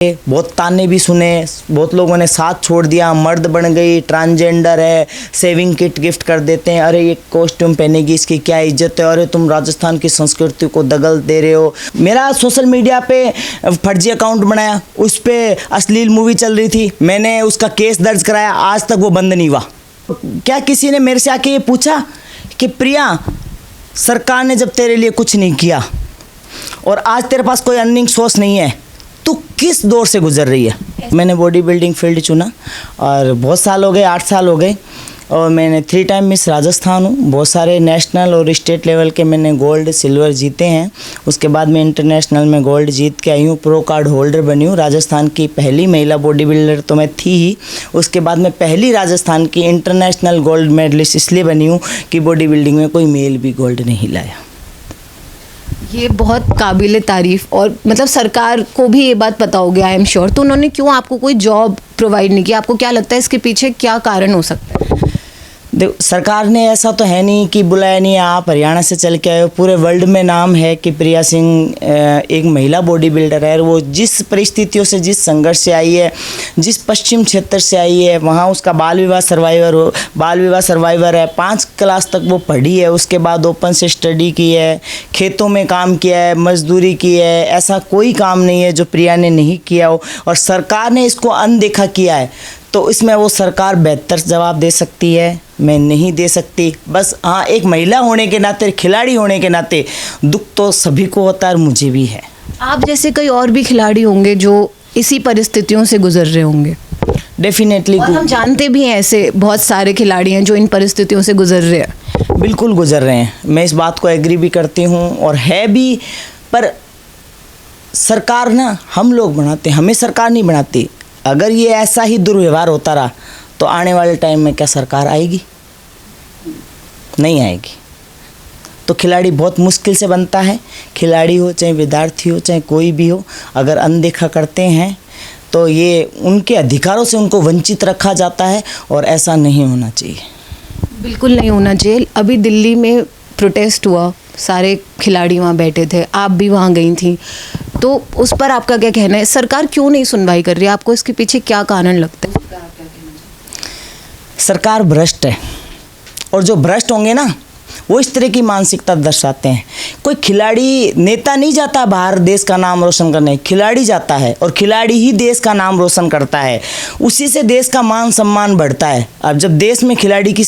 बहुत ताने भी सुने, बहुत लोगों ने साथ छोड़ दिया, मर्द बन गई, ट्रांसजेंडर है, सेविंग किट गिफ्ट कर देते हैं, अरे ये कॉस्ट्यूम पहनेगी इसकी क्या इज्जत है, अरे तुम राजस्थान की संस्कृति को दगल दे रहे हो। मेरा सोशल मीडिया पे फर्जी अकाउंट बनाया, उस पर अश्लील मूवी चल रही थी, मैंने उसका केस दर्ज कराया, आज तक वो बंद नहीं हुआ। क्या किसी ने मेरे से आके ये पूछा कि प्रिया, सरकार ने जब तेरे लिए कुछ नहीं किया और आज तेरे पास कोई अर्निंग सोर्स नहीं है, तू किस दौर से गुजर रही है? मैंने बॉडी बिल्डिंग फील्ड चुना और बहुत साल हो गए, 8 साल हो गए, और मैंने 3 टाइम मिस राजस्थान हूँ। बहुत सारे नेशनल और स्टेट लेवल के मैंने गोल्ड सिल्वर जीते हैं। उसके बाद मैं इंटरनेशनल में गोल्ड जीत के आई हूँ, प्रो कार्ड होल्डर बनी हूँ। राजस्थान की पहली महिला बॉडी बिल्डर तो मैं थी ही। उसके बाद मैं पहली राजस्थान की इंटरनेशनल गोल्ड मेडलिस्ट इसलिए बनी हूँ कि बॉडी बिल्डिंग में कोई मेल भी गोल्ड नहीं लाया। ये बहुत काबिल तारीफ़, और मतलब सरकार को भी ये बात पता हो गया आई एम श्योर, तो उन्होंने क्यों आपको कोई जॉब प्रोवाइड नहीं किया? आपको क्या लगता है इसके पीछे क्या कारण हो सकता है? देखो, सरकार ने ऐसा तो है नहीं कि बुलाया नहीं, आप हरियाणा से चल के आए हो, पूरे वर्ल्ड में नाम है कि प्रिया सिंह एक महिला बॉडी बिल्डर है। वो जिस परिस्थितियों से, जिस संघर्ष से आई है, जिस पश्चिम क्षेत्र से आई है, वहाँ उसका बाल विवाह सर्वाइवर है। 5 क्लास तक वो पढ़ी है, उसके बाद ओपन से स्टडी की है, खेतों में काम किया है, मजदूरी की है। ऐसा कोई काम नहीं है जो प्रिया ने नहीं किया हो, और सरकार ने इसको अनदेखा किया है। तो इसमें वो सरकार बेहतर जवाब दे सकती है, मैं नहीं दे सकती। बस हाँ, एक महिला होने के नाते, खिलाड़ी होने के नाते दुख तो सभी को होता है और मुझे भी है। आप जैसे कई और भी खिलाड़ी होंगे जो इसी परिस्थितियों से गुजर रहे होंगे। डेफिनेटली, और हम जानते भी हैं ऐसे बहुत सारे खिलाड़ी हैं जो इन परिस्थितियों से गुजर रहे हैं। बिल्कुल गुजर रहे हैं, मैं इस बात को एग्री भी करती हूँ और है भी। पर सरकार ना हम लोग बनाते हैं, हमें सरकार नहीं बनाती। अगर ये ऐसा ही दुर्व्यवहार होता रहा तो आने वाले टाइम में क्या सरकार आएगी? नहीं आएगी। तो खिलाड़ी बहुत मुश्किल से बनता है, खिलाड़ी हो चाहे विद्यार्थी हो चाहे कोई भी हो, अगर अनदेखा करते हैं तो ये उनके अधिकारों से उनको वंचित रखा जाता है, और ऐसा नहीं होना चाहिए। बिल्कुल नहीं होना चाहिए। अभी दिल्ली में प्रोटेस्ट हुआ, सारे खिलाड़ी वहाँ बैठे थे, आप भी वहाँ गई थी, तो उस पर आपका क्या कहना है? सरकार क्यों नहीं सुनवाई कर रही है? आपको इसके पीछे क्या कारण लगता है? सरकार भ्रष्ट है, और जो भ्रष्ट होंगे ना वो इस तरह की मानसिकता दर्शाते हैं। कोई खिलाड़ी, नेता नहीं जाता बाहर देश का नाम रोशन करने, खिलाड़ी जाता है, और खिलाड़ी ही देश का नाम रोशन करता है, उसी से देश का मान सम्मान बढ़ता है। अब जब देश में खिलाड़ी की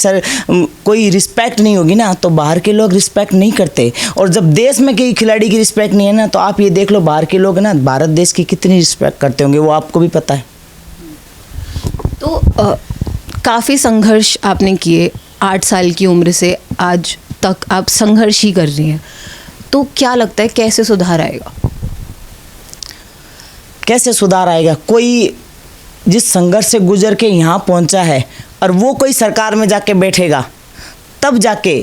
कोई रिस्पेक्ट नहीं होगी ना, तो बाहर के लोग रिस्पेक्ट नहीं करते, और जब देश में कई खिलाड़ी की रिस्पेक्ट नहीं है ना, तो आप ये देख लो बाहर के लोग ना भारत देश की कितनी रिस्पेक्ट करते होंगे, वो आपको भी पता है। तो काफ़ी संघर्ष आपने किए, 8 साल की उम्र से आज तक आप संघर्ष ही कर रही हैं, तो क्या लगता है कैसे सुधार आएगा? कैसे सुधार आएगा? कोई जिस संघर्ष से गुजर के यहाँ पहुँचा है और वो कोई सरकार में जाके बैठेगा, तब जाके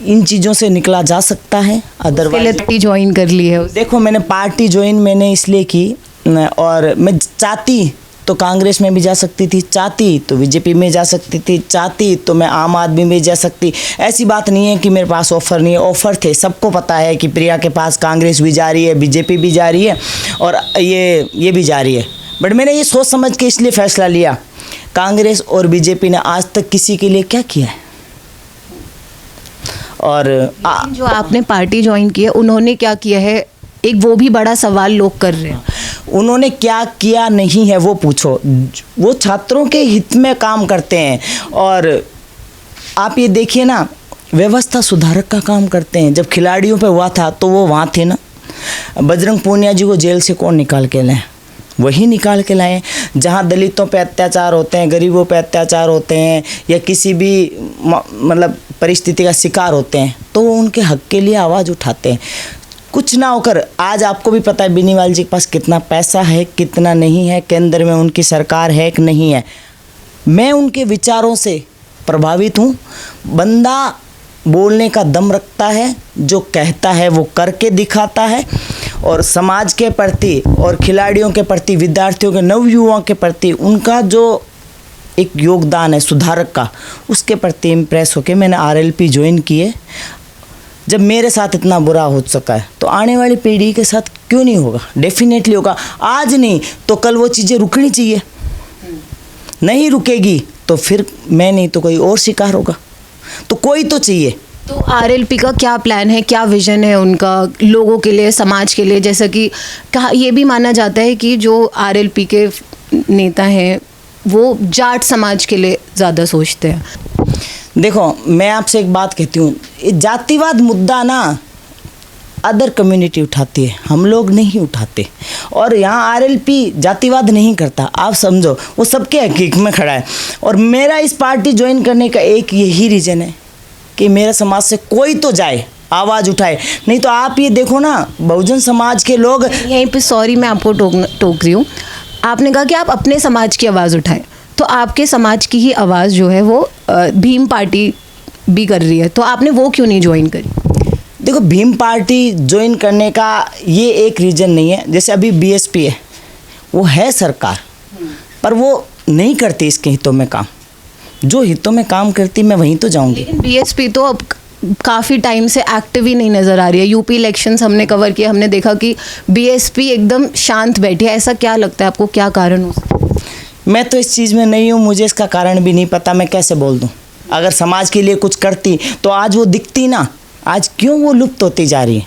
इन चीज़ों से निकला जा सकता है। अदरवाइज पार्टी ज्वाइन कर ली है। देखो, मैंने पार्टी ज्वाइन मैंने इसलिए की, और मैं चाहती तो कांग्रेस में भी जा सकती थी, चाहती तो बीजेपी में जा सकती थी, चाहती तो मैं आम आदमी में जा सकती। ऐसी बात नहीं है कि मेरे पास ऑफ़र नहीं है, ऑफ़र थे। सबको पता है कि प्रिया के पास कांग्रेस भी जा रही है, बीजेपी भी जा रही है, और ये भी जा रही है। बट मैंने ये सोच समझ के इसलिए फ़ैसला लिया, कांग्रेस और बीजेपी ने आज तक किसी के लिए क्या किया है? और जो आपने पार्टी ज्वाइन की है, उन्होंने क्या किया है, एक वो भी बड़ा सवाल लोग कर रहे हैं। उन्होंने क्या किया नहीं है वो पूछो। वो छात्रों के हित में काम करते हैं, और आप ये देखिए ना, व्यवस्था सुधारक का काम करते हैं। जब खिलाड़ियों पे हुआ था तो वो वहाँ थे ना। बजरंग पूनिया जी को जेल से कौन निकाल के लाए? वही निकाल के लाए। जहाँ दलितों पे अत्याचार होते हैं, गरीबों पे अत्याचार होते हैं, या किसी भी मतलब परिस्थिति का शिकार होते हैं, तो वो उनके हक के लिए आवाज़ उठाते हैं। कुछ ना होकर आज आपको भी पता है बेनीवाल जी के पास कितना पैसा है, कितना नहीं है, केंद्र में उनकी सरकार है कि नहीं है। मैं उनके विचारों से प्रभावित हूँ। बंदा बोलने का दम रखता है, जो कहता है वो करके दिखाता है, और समाज के प्रति और खिलाड़ियों के प्रति, विद्यार्थियों के, नवयुवाओं के प्रति उनका जो एक योगदान है सुधारक का, उसके प्रति इम्प्रेस होकर मैंने RLP ज्वाइन किए। जब मेरे साथ इतना बुरा हो चुका है तो आने वाली पीढ़ी के साथ क्यों नहीं होगा? डेफिनेटली होगा। आज नहीं तो कल वो चीज़ें रुकनी चाहिए। नहीं रुकेगी तो फिर मैं नहीं तो कोई और शिकार होगा। तो कोई तो चाहिए। तो आरएलपी का क्या प्लान है, क्या विजन है उनका लोगों के लिए, समाज के लिए? जैसा कि कहा, ये भी माना जाता है कि जो आरएलपी के नेता हैं वो जाट समाज के लिए ज़्यादा सोचते हैं। देखो, मैं आपसे एक बात कहती हूँ, ये जातिवाद मुद्दा ना अदर कम्युनिटी उठाती है, हम लोग नहीं उठाते। और यहाँ आरएलपी जातिवाद नहीं करता, आप समझो, वो सबके हकीक में खड़ा है। और मेरा इस पार्टी ज्वाइन करने का एक यही रीज़न है कि मेरे समाज से कोई तो जाए, आवाज़ उठाए। नहीं तो आप ये देखो ना, बहुजन समाज के लोग यहीं पे, सॉरी मैं आपको टोक रही हूँ, आपने कहा कि आप अपने समाज की आवाज़ उठाएं, तो आपके समाज की ही आवाज़ जो है वो भीम पार्टी भी कर रही है, तो आपने वो क्यों नहीं ज्वाइन करी? देखो, भीम पार्टी ज्वाइन करने का ये एक रीज़न नहीं है। जैसे अभी बीएसपी है, वो है सरकार, पर वो नहीं करती इसके हितों में काम। जो हितों में काम करती मैं वहीं तो जाऊंगी। लेकिन बीएसपी तो अब काफ़ी टाइम से एक्टिव ही नहीं नज़र आ रही है। यूपी इलेक्शंस हमने कवर किया, हमने देखा कि बीएसपी एकदम शांत बैठी है। ऐसा क्या लगता है आपको, क्या कारण हो सकता है? मैं तो इस चीज़ में नहीं हूँ, मुझे इसका कारण भी नहीं पता, मैं कैसे बोल दूँ। अगर समाज के लिए कुछ करती तो आज वो दिखती ना। आज क्यों वो लुप्त होती जा रही है?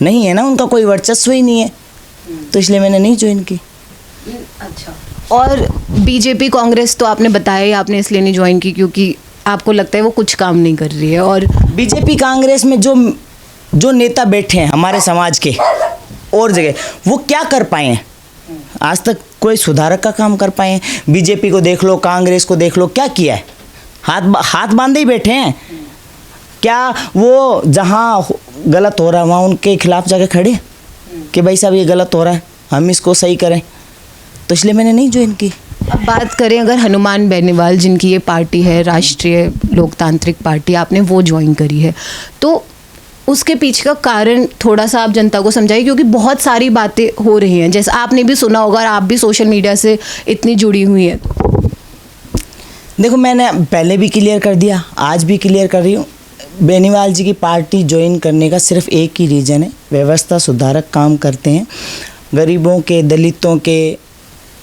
नहीं है ना, उनका कोई वर्चस्व ही नहीं है, तो इसलिए मैंने नहीं ज्वाइन की। अच्छा। और बीजेपी कांग्रेस तो आपने बताया ही, आपने इसलिए नहीं ज्वाइन की क्योंकि आपको लगता है वो कुछ काम नहीं कर रही है। और बीजेपी कांग्रेस में जो नेता बैठे हैं हमारे समाज के और जगह, वो क्या कर पाए हैं? आज तक कोई सुधारक का काम कर पाए हैं? बीजेपी को देख लो, कांग्रेस को देख लो, क्या किया है? हाथ बांधे ही बैठे हैं। क्या वो जहाँ गलत हो रहा है वहाँ उनके खिलाफ जाके खड़े कि भाई साहब ये गलत हो रहा है, हम इसको सही करें? तो इसलिए मैंने नहीं ज्वाइन की। अब बात करें अगर हनुमान बेनीवाल, जिनकी ये पार्टी है राष्ट्रीय लोकतांत्रिक पार्टी, आपने वो ज्वाइन करी है, तो उसके पीछे का कारण थोड़ा सा आप जनता को समझाइए, क्योंकि बहुत सारी बातें हो रही हैं, जैसे आपने भी सुना होगा और आप भी सोशल मीडिया से इतनी जुड़ी हुई हैं। देखो, मैंने पहले भी क्लियर कर दिया, आज भी क्लियर कर रही हूँ। बेनीवाल जी की पार्टी ज्वाइन करने का सिर्फ एक ही रीज़न है, व्यवस्था सुधारक काम करते हैं, गरीबों के, दलितों के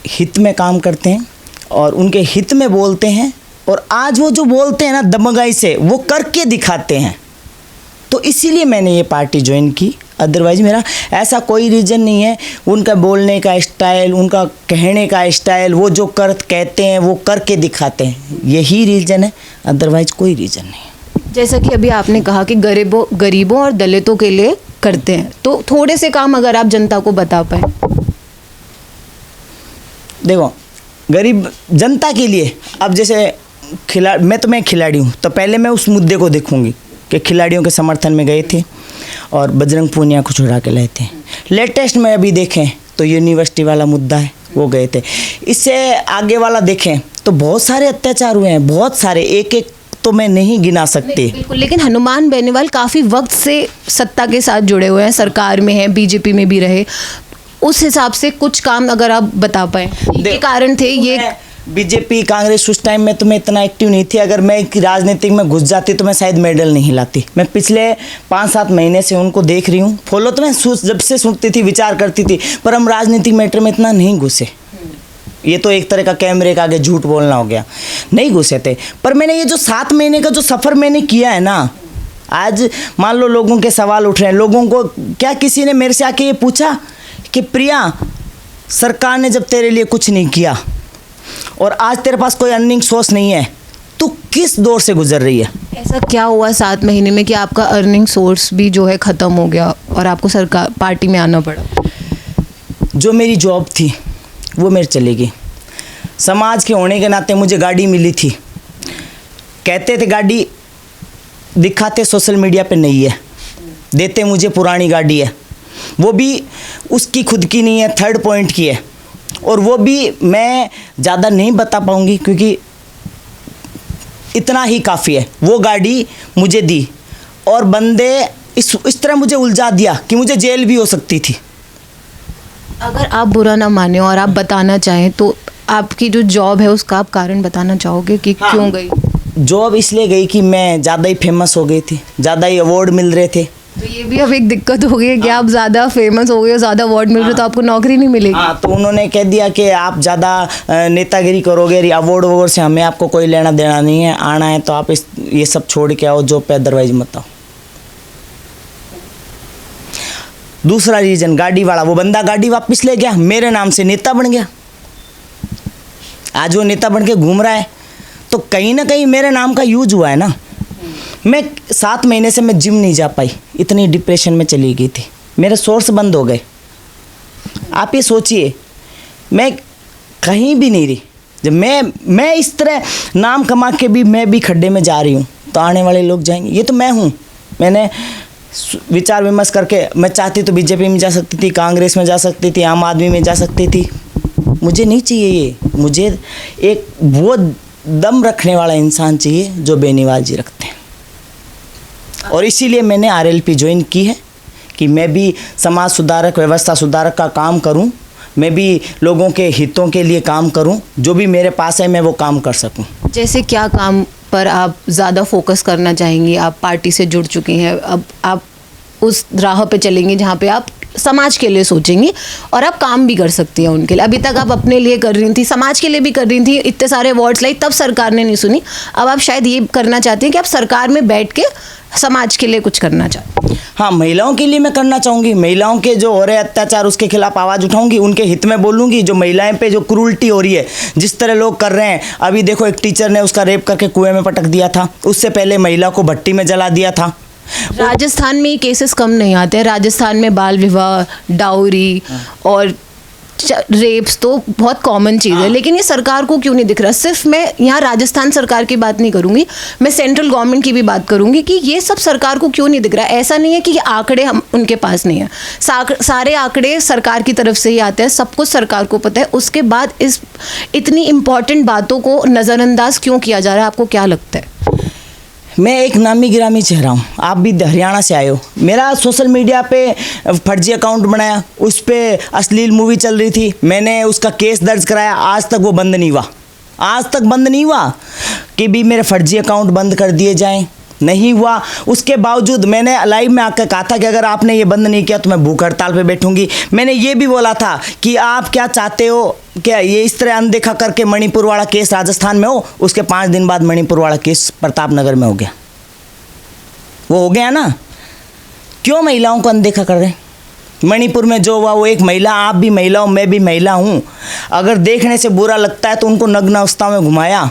हित में काम करते हैं और उनके हित में बोलते हैं। और आज वो जो बोलते हैं ना दमगाई से, वो करके दिखाते हैं। तो इसीलिए मैंने ये पार्टी ज्वाइन की, अदरवाइज मेरा ऐसा कोई रीज़न नहीं है। उनका बोलने का स्टाइल, उनका कहने का स्टाइल, वो जो कहते हैं वो करके दिखाते हैं, यही रीज़न है, अदरवाइज कोई रीज़न नहीं है। जैसा कि अभी आपने कहा कि गरीबों और दलितों के लिए करते हैं, तो थोड़े से काम अगर आप जनता को बता पाए। देखो, गरीब जनता के लिए, अब जैसे मैं खिलाड़ी हूँ, तो पहले मैं उस मुद्दे को देखूंगी कि खिलाड़ियों के समर्थन में गए थे और बजरंग पूनिया को छुड़ा के लाए थे। लेटेस्ट में अभी देखें तो यूनिवर्सिटी वाला मुद्दा है, वो गए थे। इससे आगे वाला देखें तो बहुत सारे अत्याचार हुए हैं, बहुत सारे, एक एक तो मैं नहीं गिना सकती। बिल्कुल, लेकिन हनुमान बेनीवाल काफ़ी वक्त से सत्ता के साथ जुड़े हुए हैं, सरकार में हैं, बीजेपी में भी रहे। उस हिसाब से कुछ काम अगर आप बता पाए, ये कारण थे ये। बीजेपी कांग्रेस उस टाइम में तो मैं इतना एक्टिव नहीं थी। अगर मैं राजनीतिक में घुस जाती तो मैं शायद मेडल नहीं लाती। मैं पिछले 5-7 महीने से उनको देख रही हूँ, फॉलो तो मैं जब से सुनती थी, विचार करती थी, पर हम राजनीतिक मैटर में इतना नहीं घुसे। ये तो एक तरह का कैमरे के आगे झूठ बोलना हो गया, नहीं घुसे थे। पर मैंने ये जो 7 महीने का जो सफ़र मैंने किया है ना, आज मान लो लोगों के सवाल उठ रहे हैं, लोगों को क्या किसी ने मेरे से आके ये पूछा कि प्रिया, सरकार ने जब तेरे लिए कुछ नहीं किया और आज तेरे पास कोई अर्निंग सोर्स नहीं है, तू किस दौर से गुजर रही है? ऐसा क्या हुआ 7 महीने में कि आपका अर्निंग सोर्स भी जो है ख़त्म हो गया और आपको सरकार पार्टी में आना पड़ा? जो मेरी जॉब थी वो मेरी चली गई। समाज के होने के नाते मुझे गाड़ी मिली थी, कहते थे गाड़ी दिखाते सोशल मीडिया पे नहीं है, देते मुझे पुरानी गाड़ी है, वो भी उसकी खुद की नहीं है, थर्ड पॉइंट की है। और वो भी मैं ज़्यादा नहीं बता पाऊँगी क्योंकि इतना ही काफ़ी है। वो गाड़ी मुझे दी और बंदे इस तरह मुझे उलझा दिया कि मुझे जेल भी हो सकती थी। अगर आप बुरा ना माने और आप बताना चाहें तो आपकी जो जॉब है उसका आप कारण बताना चाहोगे कि हाँ, क्यों गई? जॉब इसलिए गई कि मैं ज़्यादा ही फेमस हो गई थी, ज़्यादा ही अवार्ड मिल रहे थे। तो ये भी अब एक दिक्कत हो गई है कि आप ज़्यादा फेमस हो गए, ज़्यादा अवार्ड मिल रहे तो आपको नौकरी नहीं मिलेगी। हाँ, तो उन्होंने कह दिया कि आप ज़्यादा नेतागिरी करोगे, अवार्ड वगैरह से हमें आपको कोई लेना देना नहीं है, आना है तो आप ये सब छोड़ के आओ जॉब पे, अदरवाइज मत आओ। दूसरा रीज़न, गाड़ी वाला, वो बंदा गाड़ी वापस ले गया, मेरे नाम से नेता बन गया। आज वो नेता बन के घूम रहा है, तो कहीं ना कहीं मेरे नाम का यूज हुआ है ना। मैं 7 महीने से मैं जिम नहीं जा पाई, इतनी डिप्रेशन में चली गई थी, मेरे सोर्स बंद हो गए। आप ये सोचिए, मैं कहीं भी नहीं रही। जब मैं इस तरह नाम कमा के भी मैं भी खड्डे में जा रही हूँ, तो आने वाले लोग जाएंगे। ये तो मैं हूँ। मैंने विचार विमर्श करके, मैं चाहती तो बीजेपी में जा सकती थी, कांग्रेस में जा सकती थी, आम आदमी में जा सकती थी। मुझे नहीं चाहिए ये, मुझे एक वो दम रखने वाला इंसान चाहिए जो बेनीवाल जी रखते हैं। और इसीलिए मैंने आरएलपी ज्वाइन की है कि मैं भी समाज सुधारक, व्यवस्था सुधारक का काम करूं, मैं भी लोगों के हितों के लिए काम करूं, जो भी मेरे पास है मैं वो काम कर सकूं। जैसे क्या काम पर आप ज़्यादा फोकस करना चाहेंगी? आप पार्टी से जुड़ चुकी हैं, अब आप उस राह पे चलेंगी जहाँ पे आप समाज के लिए सोचेंगी और आप काम भी कर सकती हैं उनके लिए। अभी तक आप अपने लिए कर रही थी, समाज के लिए भी कर रही थी, इतने सारे अवार्ड्स लाई, तब सरकार ने नहीं सुनी। अब आप शायद ये करना चाहती हैं कि आप सरकार में बैठ के समाज के लिए कुछ करना चाहती हैं। हाँ, महिलाओं के लिए मैं करना चाहूँगी। महिलाओं के जो हो रहे अत्याचार, उसके खिलाफ आवाज़ उठाऊंगी, उनके हित में बोलूँगी। जो महिलाएं पे जो क्रूरल्टी हो रही है, जिस तरह लोग कर रहे हैं, अभी देखो एक टीचर ने उसका रेप करके कुएं में पटक दिया था, उससे पहले महिला को भट्टी में जला दिया था। राजस्थान में ये केसेस कम नहीं आते हैं। राजस्थान में बाल विवाह, डाउरी और रेप्स तो बहुत कॉमन चीज़ है, लेकिन ये सरकार को क्यों नहीं दिख रहा? सिर्फ मैं यहाँ राजस्थान सरकार की बात नहीं करूँगी, मैं सेंट्रल गवर्नमेंट की भी बात करूँगी कि ये सब सरकार को क्यों नहीं दिख रहा। ऐसा नहीं है कि ये आंकड़े हम उनके पास नहीं है, सारे आंकड़े सरकार की तरफ से ही आते हैं, सब कुछ सरकार को पता है। उसके बाद इस इतनी इम्पॉर्टेंट बातों को नज़रअंदाज क्यों किया जा रहा है? आपको क्या लगता है? मैं एक नामी गिरामी चेहरा हूँ, आप भी हरियाणा से आए हो। मेरा सोशल मीडिया पे फर्जी अकाउंट बनाया, उस पर अश्लील मूवी चल रही थी, मैंने उसका केस दर्ज कराया, आज तक वो बंद नहीं हुआ। आज तक बंद नहीं हुआ कि भी मेरे फर्जी अकाउंट बंद कर दिए जाएं, नहीं हुआ। उसके बावजूद मैंने लाइव में आकर कहा था कि अगर आपने ये बंद नहीं किया तो मैं भूख हड़ताल पे बैठूंगी। मैंने ये भी बोला था कि आप क्या चाहते हो, क्या ये इस तरह अनदेखा करके मणिपुर वाला केस राजस्थान में हो? उसके 5 दिन बाद मणिपुर वाला केस प्रताप नगर में हो गया। वो हो गया ना। क्यों महिलाओं को अनदेखा कर रहे हैं? मणिपुर में जो हुआ, वो एक महिला, आप भी महिला हो, मैं भी महिला हूँ, अगर देखने से बुरा लगता है तो उनको नग्न अवस्था में घुमाया,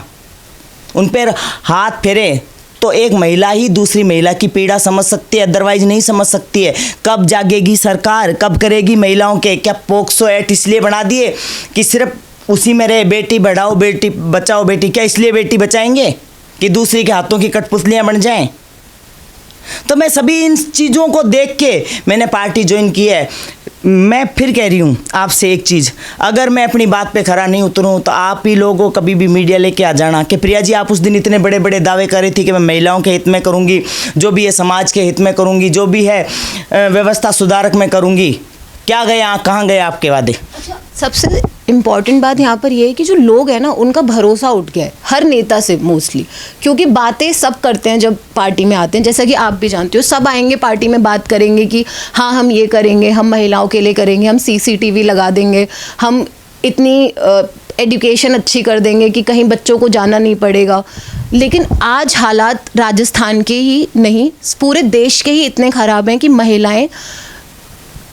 उन पर हाथ फेरे, तो एक महिला ही दूसरी महिला की पीड़ा समझ सकती है, अदरवाइज नहीं समझ सकती है। कब जागेगी सरकार, कब करेगी महिलाओं के? क्या पोक्सो एक्ट इसलिए बना दिए कि सिर्फ उसी में रहे, बेटी बढ़ाओ बेटी बचाओ बेटी? क्या इसलिए बेटी बचाएंगे कि दूसरी के हाथों की कठपुतलियाँ बन जाएं? तो मैं सभी इन चीज़ों को देख के मैंने पार्टी ज्वाइन की है। मैं फिर कह रही हूँ आपसे एक चीज़, अगर मैं अपनी बात पे खरा नहीं उतरूँ तो आप ही लोगों को कभी भी मीडिया लेके आ जाना कि प्रिया जी आप उस दिन इतने बड़े बड़े दावे कर रही थी कि मैं महिलाओं के हित में करूँगी, जो भी है समाज के हित में करूँगी, जो भी है व्यवस्था सुधारक में करूँगी। क्या गए, कहाँ गए आपके वादे? अच्छा, सबसे इम्पॉर्टेंट बात यहाँ पर ये है कि जो लोग हैं ना, उनका भरोसा उठ गया है हर नेता से मोस्टली, क्योंकि बातें सब करते हैं जब पार्टी में आते हैं। जैसा कि आप भी जानते हो, सब आएंगे पार्टी में, बात करेंगे कि हाँ हम ये करेंगे, हम महिलाओं के लिए करेंगे, हम CCTV लगा देंगे, हम इतनी एजुकेशन अच्छी कर देंगे कि कहीं बच्चों को जाना नहीं पड़ेगा। लेकिन आज हालात राजस्थान के ही नहीं, पूरे देश के ही इतने ख़राब हैं कि महिलाएं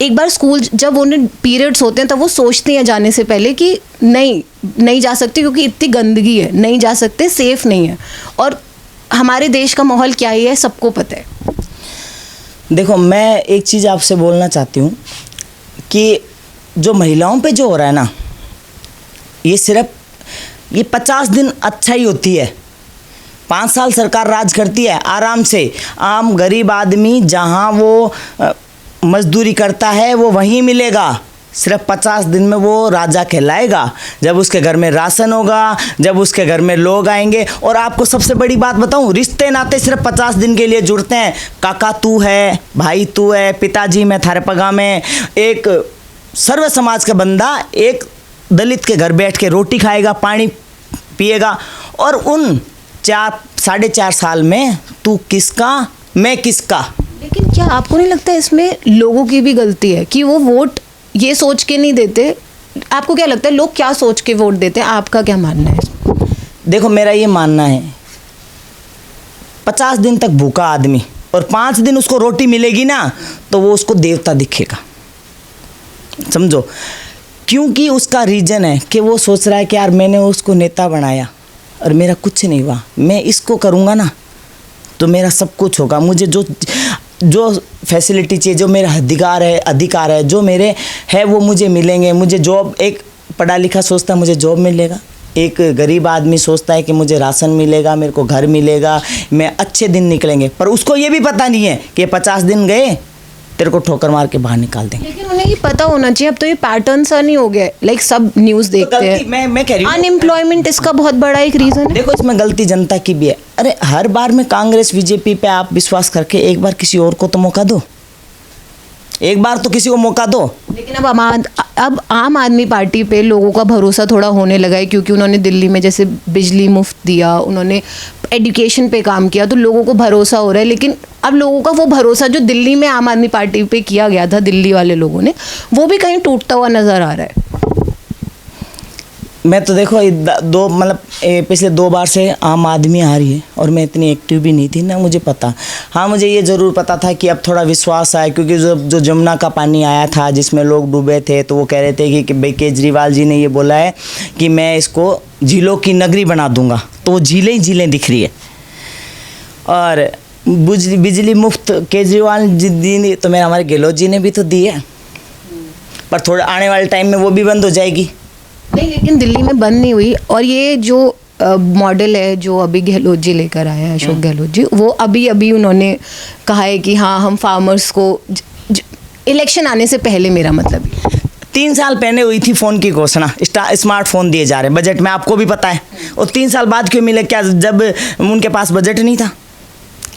एक बार स्कूल जब उन्हें पीरियड्स होते हैं तब वो सोचती हैं जाने से पहले कि नहीं जा सकती, क्योंकि इतनी गंदगी है, नहीं जा सकते, सेफ़ नहीं है। और हमारे देश का माहौल क्या ही है सबको पता है। देखो, मैं एक चीज़ आपसे बोलना चाहती हूँ कि जो महिलाओं पे जो हो रहा है ना, ये सिर्फ ये 50 दिन अच्छा ही होती है। 5 साल सरकार राज करती है आराम से, आम गरीब आदमी जहाँ वो मजदूरी करता है वो वहीं मिलेगा। सिर्फ 50 दिन में वो राजा कहलाएगा, जब उसके घर में राशन होगा, जब उसके घर में लोग आएंगे। और आपको सबसे बड़ी बात बताऊं, रिश्ते नाते सिर्फ 50 दिन के लिए जुड़ते हैं। काका तू है, भाई तू है, पिताजी मैं थारे पगा में। एक सर्व समाज का बंदा एक दलित के घर बैठ के रोटी खाएगा, पानी पिएगा, और उन 4 4.5 साल में तू किसका मैं किसका। लेकिन क्या आपको नहीं लगता इसमें लोगों की भी गलती है कि वो वोट ये सोच के नहीं देते? आपको क्या लगता है लोग क्या सोच के वोट देते हैं? आपका क्या मानना है? देखो मेरा ये मानना है 50 दिन तक भूखा आदमी और 5 दिन उसको रोटी मिलेगी ना तो वो उसको देवता दिखेगा, समझो। क्योंकि उसका रीज़न है कि वो सोच रहा है कि यार मैंने उसको नेता बनाया और मेरा कुछ नहीं हुआ, मैं इसको करूँगा ना तो मेरा सब कुछ होगा। मुझे जो फैसिलिटी चाहिए, जो मेरा अधिकार है जो मेरे है वो मुझे मिलेंगे। मुझे जॉब, एक पढ़ा लिखा सोचता है मुझे जॉब मिलेगा, एक गरीब आदमी सोचता है कि मुझे राशन मिलेगा, मेरे को घर मिलेगा, मैं अच्छे दिन निकलेंगे। पर उसको ये भी पता नहीं है कि 50 दिन गए तेरे को ठोकर मार के बाहर निकाल देंगे। लेकिन उन्हें ये पता होना चाहिए। अब तो ये पैटर्न सा नहीं हो गया, लाइक सब न्यूज़ देखते हैं। मैं कह रही हूँ अनएम्प्लॉयमेंट इसका बहुत बड़ा एक रीज़न है। देखो इसमें गलती जनता की भी है। अरे हर बार में कांग्रेस बीजेपी पे आप विश्वास करके एक बार किसी और को तो मौका दो, एक बार तो किसी को मौका दो। लेकिन अब आम आदमी पार्टी पे लोगों का भरोसा थोड़ा होने लगा है, क्योंकि उन्होंने दिल्ली में जैसे बिजली मुफ्त दिया, उन्होंने एजुकेशन पे काम किया, तो लोगों को भरोसा हो रहा है। लेकिन अब लोगों का वो भरोसा जो दिल्ली में आम आदमी पार्टी पे किया गया था, दिल्ली वाले लोगों ने, वो भी कहीं टूटता हुआ नज़र आ रहा है। मैं तो देखो पिछले 2 बार से आम आदमी आ रही है और मैं इतनी एक्टिव भी नहीं थी ना, मुझे पता। हाँ मुझे ये ज़रूर पता था कि अब थोड़ा विश्वास आया, क्योंकि जो जमुना का पानी आया था जिसमें लोग डूबे थे, तो वो कह रहे थे कि भाई केजरीवाल जी ने ये बोला है कि मैं इसको झीलों की नगरी बना दूंगा, तो वो झीलें ही झीलें दिख रही है। और बिजली मुफ्त केजरीवाल जी ने तो हमारे गहलोत जी ने भी तो दी है, पर थोड़ा आने वाले टाइम में वो भी बंद हो जाएगी। नहीं, लेकिन दिल्ली में बंद नहीं हुई। और ये जो मॉडल है जो अभी गहलोत जी लेकर आए हैं, अशोक गहलोत जी, वो अभी उन्होंने कहा है कि हाँ हम फार्मर्स को इलेक्शन आने से पहले, मेरा मतलब 3 साल पहले हुई थी फ़ोन की घोषणा, स्मार्टफोन दिए जा रहे हैं बजट में, आपको भी पता है। और 3 साल बाद क्यों मिले? क्या जब उनके पास बजट नहीं था?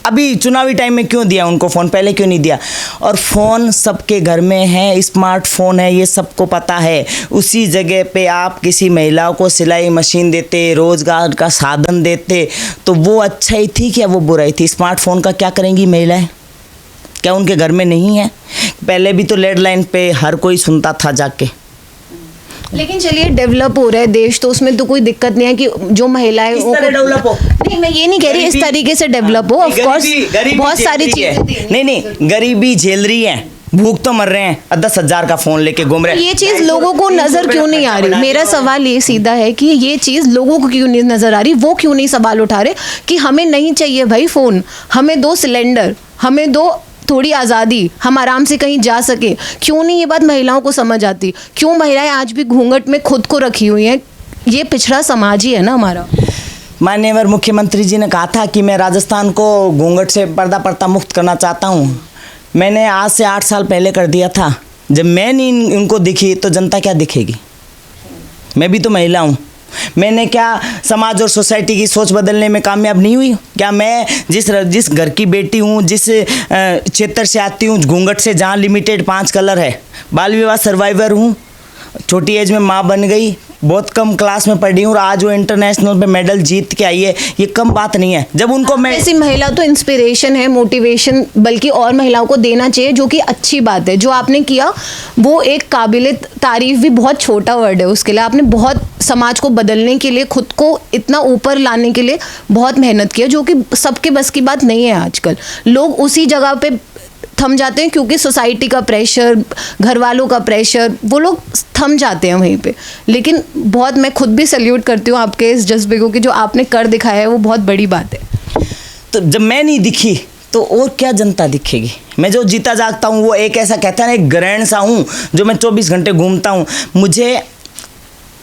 अभी चुनावी टाइम में क्यों दिया उनको फ़ोन, पहले क्यों नहीं दिया? और फ़ोन सबके घर में है, स्मार्टफोन है, ये सबको पता है। उसी जगह पे आप किसी महिला को सिलाई मशीन देते, रोज़गार का साधन देते, तो वो अच्छाई थी क्या वो बुराई थी? स्मार्टफोन का क्या करेंगी महिलाएं? क्या उनके घर में नहीं है? पहले भी तो लैंडलाइन पे हर कोई सुनता था जाके। लेकिन चलिए डेवलप हो रहा है देश, तो उसमें तो कोई दिक्कत नहीं है कि जो महिलाएं डेवलप हो। नहीं, मैं ये नहीं कह रही इस तरीके से डेवलप हो। ऑफ कोर्स बहुत सारी चीजें नहीं, गरीबी झेल रही है, भूख तो मर रहे हैं, 10,000 का फोन लेके घूम रहे हैं। ये चीज लोगों को नजर क्यों नहीं आ रही? मेरा सवाल ये सीधा है कि ये चीज लोगों को क्यों नहीं नजर आ रही? वो क्यों नहीं सवाल उठा रहे कि हमें नहीं चाहिए भाई फोन, हमें दो सिलेंडर, हमें दो थोड़ी आज़ादी, हम आराम से कहीं जा सके? क्यों नहीं ये बात महिलाओं को समझ आती? क्यों महिलाएं आज भी घूंघट में खुद को रखी हुई हैं? ये पिछड़ा समाज ही है ना हमारा। माननीय मुख्यमंत्री जी ने कहा था कि मैं राजस्थान को घूंघट से पर्दा प्रथा मुक्त करना चाहता हूँ। मैंने आज से 8 साल पहले कर दिया था। जब मैं नहीं उनको दिखी तो जनता क्या दिखेगी? मैं भी तो महिला हूँ। मैंने क्या समाज और सोसाइटी की सोच बदलने में कामयाब नहीं हुई? क्या मैं जिस घर की बेटी हूँ, जिस क्षेत्र से आती हूँ, घूंघट से, जहाँ लिमिटेड 5 कलर है, बाल विवाह सर्वाइवर हूँ, छोटी एज में माँ बन गई, बहुत कम क्लास में पढ़ी हूँ और आज वो इंटरनेशनल पे मेडल जीत के आई है, ये कम बात नहीं है। जब उनको मैं ऐसी महिला तो इंस्पिरेशन है, मोटिवेशन बल्कि और महिलाओं को देना चाहिए, जो कि अच्छी बात है। जो आपने किया वो एक काबिले तारीफ भी बहुत छोटा वर्ड है उसके लिए। आपने बहुत समाज को बदलने के लिए, खुद को इतना ऊपर लाने के लिए बहुत मेहनत किया, जो कि सबके बस की बात नहीं है। आजकल लोग उसी जगह पे थम जाते हैं क्योंकि सोसाइटी का प्रेशर, घर वालों का प्रेशर, वो लोग थम जाते हैं वहीं पे। लेकिन बहुत मैं खुद भी सैल्यूट करती हूँ आपके इस जज्बे को कि जो आपने कर दिखाया है वो बहुत बड़ी बात है। तो जब मैं नहीं दिखी तो और क्या जनता दिखेगी? मैं जो जीता जागता हूँ वो एक ऐसा कहता है ना, एक ग्रहण सा हूँ जो मैं 24 घंटे घूमता हूँ। मुझे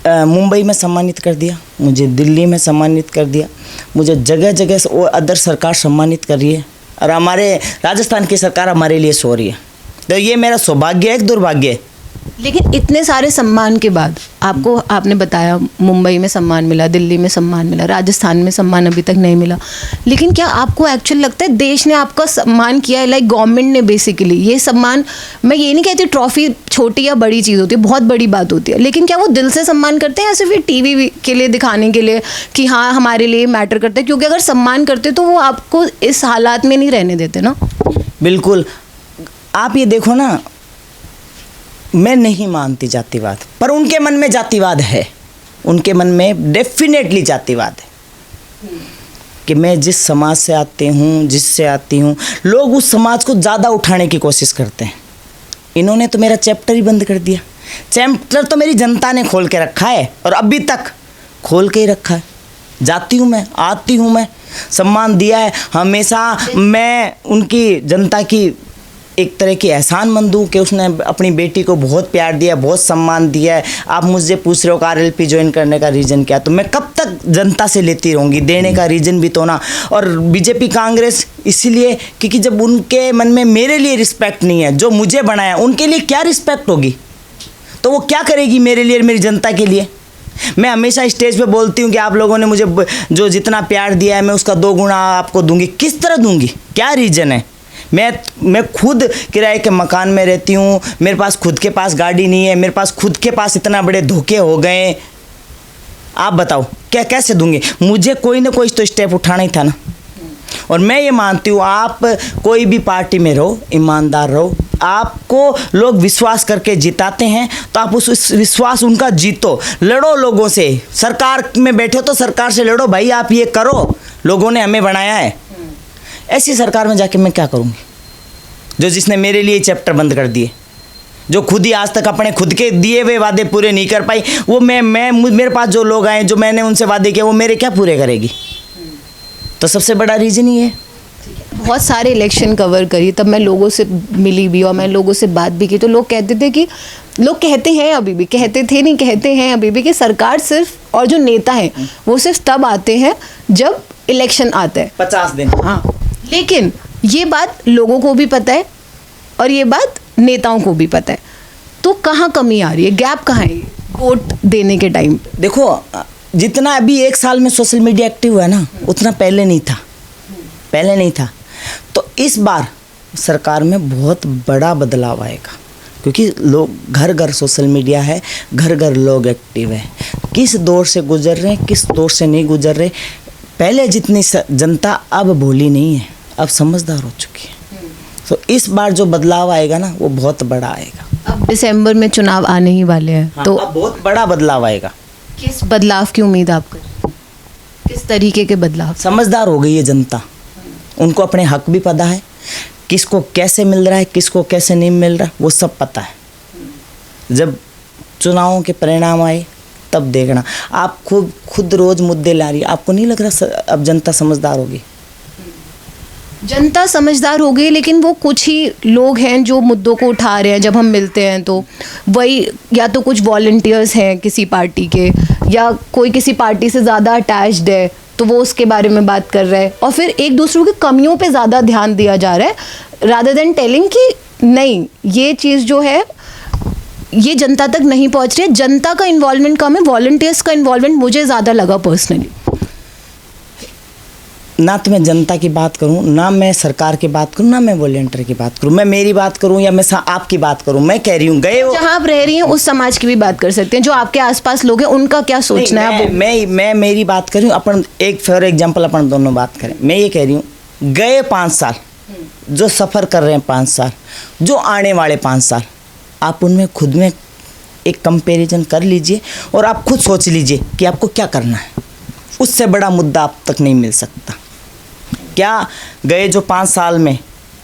मुंबई में सम्मानित कर दिया, मुझे दिल्ली में सम्मानित कर दिया, मुझे जगह जगह से वो अदर सरकार सम्मानित कर रही है और हमारे राजस्थान की सरकार हमारे लिए सो रही है। तो ये मेरा सौभाग्य है, एक दुर्भाग्य है? लेकिन इतने सारे सम्मान के बाद आपको, आपने बताया मुंबई में सम्मान मिला, दिल्ली में सम्मान मिला, राजस्थान में सम्मान अभी तक नहीं मिला, लेकिन क्या आपको एक्चुअल लगता है देश ने आपका सम्मान किया है? लाइक गवर्नमेंट ने बेसिकली ये सम्मान, मैं ये नहीं कहती ट्रॉफी छोटी या बड़ी चीज़ होती है, बहुत बड़ी बात होती है, लेकिन क्या वो दिल से सम्मान करते हैं या सिर्फ ये टीवी के लिए दिखाने के लिए कि हाँ हमारे लिए मैटर करता है? क्योंकि अगर सम्मान करते तो वो आपको इस हालात में नहीं रहने देते ना। बिल्कुल, आप ये देखो ना, मैं नहीं मानती जातिवाद, पर उनके मन में जातिवाद है, उनके मन में डेफिनेटली जातिवाद है कि मैं जिस समाज से आती हूँ, जिससे आती हूँ, लोग उस समाज को ज़्यादा उठाने की कोशिश करते हैं। इन्होंने तो मेरा चैप्टर ही बंद कर दिया। चैप्टर तो मेरी जनता ने खोल के रखा है और अभी तक खोल के ही रखा है। जाती हूँ मैं, आती हूँ मैं, सम्मान दिया है हमेशा। मैं उनकी जनता की एक तरह की एहसानमंद हूँ कि उसने अपनी बेटी को बहुत प्यार दिया, बहुत सम्मान दिया है। आप मुझसे पूछ रहे हो कि आरएलपी ज्वाइन करने का रीज़न क्या, तो मैं कब तक जनता से लेती रहूँगी, देने का रीज़न भी तो ना। और बीजेपी कांग्रेस इसलिए क्योंकि जब उनके मन में मेरे लिए रिस्पेक्ट नहीं है, जो मुझे बनाया, उनके लिए क्या रिस्पेक्ट होगी? तो वो क्या करेगी मेरे लिए, मेरी जनता के लिए? मैं हमेशा स्टेज पे बोलती हूँ कि आप लोगों ने मुझे जो जितना प्यार दिया है मैं उसका 2 गुना आपको दूंगी। किस तरह दूंगी? क्या रीज़न है? मैं खुद किराए के मकान में रहती हूँ, मेरे पास खुद के पास गाड़ी नहीं है, मेरे पास खुद के पास इतना बड़े धोखे हो गए। आप बताओ क्या कैसे दूंगी? मुझे कोई ना कोई तो स्टेप उठाना ही था ना। और मैं ये मानती हूँ आप कोई भी पार्टी में रहो, ईमानदार रहो, आपको लोग विश्वास करके जिताते हैं तो आप उस विश्वास उनका जीतो, लड़ो लोगों से। सरकार में बैठे हो तो सरकार से लड़ो, भाई आप ये करो, लोगों ने हमें बनाया है। ऐसी सरकार में जाके मैं क्या करूँगी जो जिसने मेरे लिए चैप्टर बंद कर दिए, जो खुद ही आज तक अपने खुद के दिए हुए वादे पूरे नहीं कर पाई। वो मैं मेरे पास जो लोग आए, जो मैंने उनसे वादे किए, वो मेरे क्या पूरे करेगी? तो सबसे बड़ा रीज़न ही है। बहुत सारे इलेक्शन कवर करी, तब मैं लोगों से मिली भी और मैं लोगों से बात भी की, तो लोग कहते थे कि, लोग कहते हैं अभी भी, कहते थे नहीं कहते हैं अभी भी कि सरकार सिर्फ, और जो नेता हैं वो सिर्फ तब आते हैं जब इलेक्शन आता है, 50 दिन। हाँ, लेकिन ये बात लोगों को भी पता है और ये बात नेताओं को भी पता है। तो कहाँ कमी आ रही है, गैप कहाँ है वोट देने के टाइम? देखो, जितना अभी 1 साल में सोशल मीडिया एक्टिव हुआ ना, उतना पहले नहीं था, पहले नहीं था। तो इस बार सरकार में बहुत बड़ा बदलाव आएगा, क्योंकि लोग घर घर सोशल मीडिया है, घर घर लोग एक्टिव है। किस दौर से गुजर रहे हैं, किस दौर से नहीं गुजर रहे। पहले जितनी जनता अब भोली नहीं है, अब समझदार हो चुकी है। तो इस बार जो बदलाव आएगा ना, वो बहुत बड़ा आएगा। अब दिसंबर में चुनाव आने ही वाले हैं, हाँ, तो अब बहुत बड़ा बदलाव आएगा। किस बदलाव की उम्मीद आपको, किस तरीके के बदलाव? समझदार हो गई है जनता, उनको अपने हक भी पता है, किसको कैसे मिल रहा है, किसको कैसे नहीं मिल रहा, वो सब पता है। जब चुनावों के परिणाम आए तब देखना। आप खुद रोज मुद्दे ला रही है, आपको नहीं लग रहा अब जनता समझदार होगी? जनता समझदार हो गई, लेकिन वो कुछ ही लोग हैं जो मुद्दों को उठा रहे हैं। जब हम मिलते हैं तो वही, या तो कुछ वॉलंटियर्स हैं किसी पार्टी के, या कोई किसी पार्टी से ज़्यादा अटैच्ड है तो वो उसके बारे में बात कर रहा है, और फिर एक दूसरों की कमियों पे ज़्यादा ध्यान दिया जा रहा है, रादर देन टेलिंग कि नहीं, ये चीज़ जो है ये जनता तक नहीं पहुंच रही है। जनता का इन्वॉल्वमेंट कम है, वॉलंटियर्स का इन्वॉल्वमेंट मुझे ज़्यादा लगा पर्सनली। ना तो मैं जनता की बात करूं, ना मैं सरकार की बात करूं, ना मैं वॉलंटियर की बात करूं, मैं मेरी बात करूं या मैं आपकी बात करूं। मैं कह रही हूं गए हो, जहां आप रह रही हैं उस समाज की भी बात कर सकते हैं, जो आपके आसपास लोग हैं उनका क्या सोचना है आप? मैं मेरी बात कर रही हूँ। अपन एक फॉर एग्जांपल अपन दोनों बात करें। मैं ये कह रही हूँ, गए 5 साल, जो सफ़र कर रहे हैं 5 साल, जो आने वाले 5 साल, आप उनमें खुद में एक कंपैरिजन कर लीजिए और आप खुद सोच लीजिए कि आपको क्या करना है। उससे बड़ा मुद्दा आप तक नहीं मिल सकता। क्या गए जो 5 साल में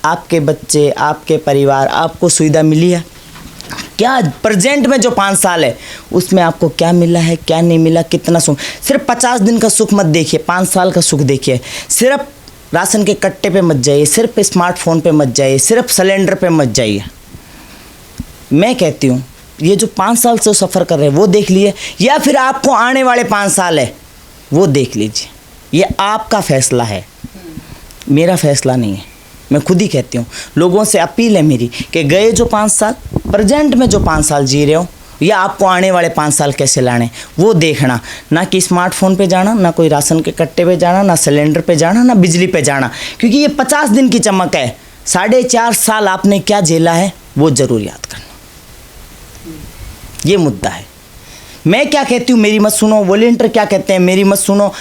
आपके बच्चे, आपके परिवार, आपको सुविधा मिली है? क्या प्रेजेंट में जो 5 साल है उसमें आपको क्या मिला है, क्या नहीं मिला, कितना सुख? सिर्फ 50 दिन का सुख मत देखिए, 5 साल का सुख देखिए। सिर्फ राशन के कट्टे पे मत जाइए, सिर्फ स्मार्टफोन पे मत जाइए, सिर्फ सिलेंडर पे मत जाइए। मैं कहती हूँ ये जो 5 साल से सफ़र कर रहे हैं वो देख लिए, या फिर आपको आने वाले 5 साल है वो देख लीजिए। ये आपका फैसला है, मेरा फैसला नहीं है। मैं खुद ही कहती हूँ। लोगों से अपील है मेरी कि गए जो 5 साल, प्रेजेंट में जो 5 साल जी रहे हो, या आपको आने वाले 5 साल कैसे लाने, वो देखना। ना कि स्मार्टफोन पे जाना, ना कोई राशन के कट्टे पे जाना, ना सिलेंडर पे जाना, ना बिजली पे जाना, क्योंकि ये 50 दिन की चमक है। 4.5 साल आपने क्या झेला है वो ज़रूर याद करना। ये मुद्दा है। मैं क्या कहती हूँ मेरी मत सुनो, वॉलंटियर क्या कहते हैं मेरी मत सुनो,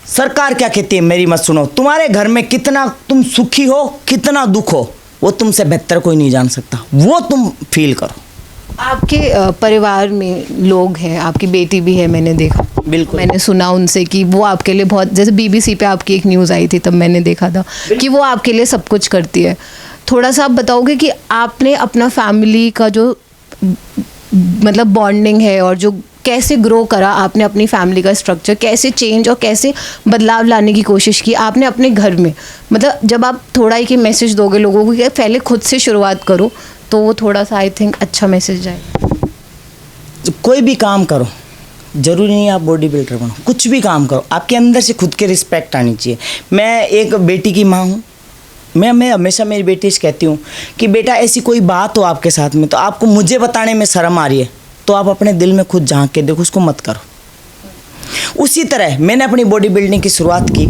सरकार क्या कहती है मेरी मत सुनो। तुम्हारे घर में कितना तुम सुखी हो, कितना दुख हो, वो तुमसे बेहतर कोई नहीं जान सकता, वो तुम फील करो। आपके परिवार में लोग हैं, आपकी बेटी भी है, मैंने देखा, बिल्कुल मैंने सुना उनसे कि वो आपके लिए बहुत, जैसे BBC पे आपकी एक न्यूज़ आई थी तब मैंने देखा था कि वो आपके लिए सब कुछ करती है। थोड़ा सा आप बताओगे कि आपने अपना फैमिली का जो मतलब बॉन्डिंग है और जो कैसे ग्रो करा आपने, अपनी फैमिली का स्ट्रक्चर कैसे चेंज और कैसे बदलाव लाने की कोशिश की आपने अपने घर में। मतलब जब आप थोड़ा ही कि मैसेज दोगे लोगों को कि पहले खुद से शुरुआत करो, तो वो थोड़ा सा आई थिंक अच्छा मैसेज जाएगा। कोई भी काम करो, ज़रूरी नहीं आप बॉडी बिल्डर बनो, कुछ भी काम करो, आपके अंदर से खुद के रिस्पेक्ट आनी चाहिए। मैं एक बेटी की माँ हूँ। मैं हमेशा मेरी बेटी से कहती हूँ कि बेटा ऐसी कोई बात हो आपके साथ में तो आपको मुझे बताने में शर्म आ रही है, तो आप अपने दिल में खुद झांक के देखो, उसको मत करो। उसी तरह मैंने अपनी बॉडी बिल्डिंग की शुरुआत की।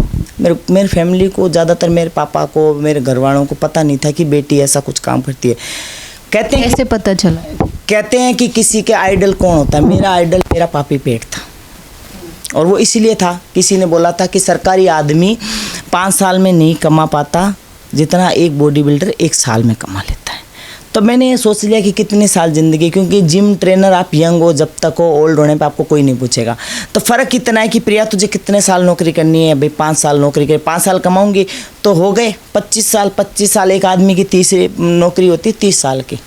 मेरे फैमिली को, ज़्यादातर मेरे पापा को, मेरे घर वालों को पता नहीं था कि बेटी ऐसा कुछ काम करती है। कहते हैं कैसे पता चला? कहते हैं कि किसी के आइडल कौन होता है। मेरा आइडल मेरा पापी पेट था, और वो इसीलिए था, किसी ने बोला था कि सरकारी आदमी 5 साल में नहीं कमा पाता जितना एक बॉडी बिल्डर 1 साल में कमा लेता है। तो मैंने ये सोच लिया कि कितने साल ज़िंदगी, क्योंकि जिम ट्रेनर आप यंग हो जब तक हो, ओल्ड होने पे आपको कोई नहीं पूछेगा। तो फ़र्क इतना है कि प्रिया तुझे कितने साल नौकरी करनी है, भाई 5 साल नौकरी कर, 5 साल कमाऊंगी तो हो गए 25 साल। 25 साल एक आदमी की तीसरी नौकरी होती है 30 साल की,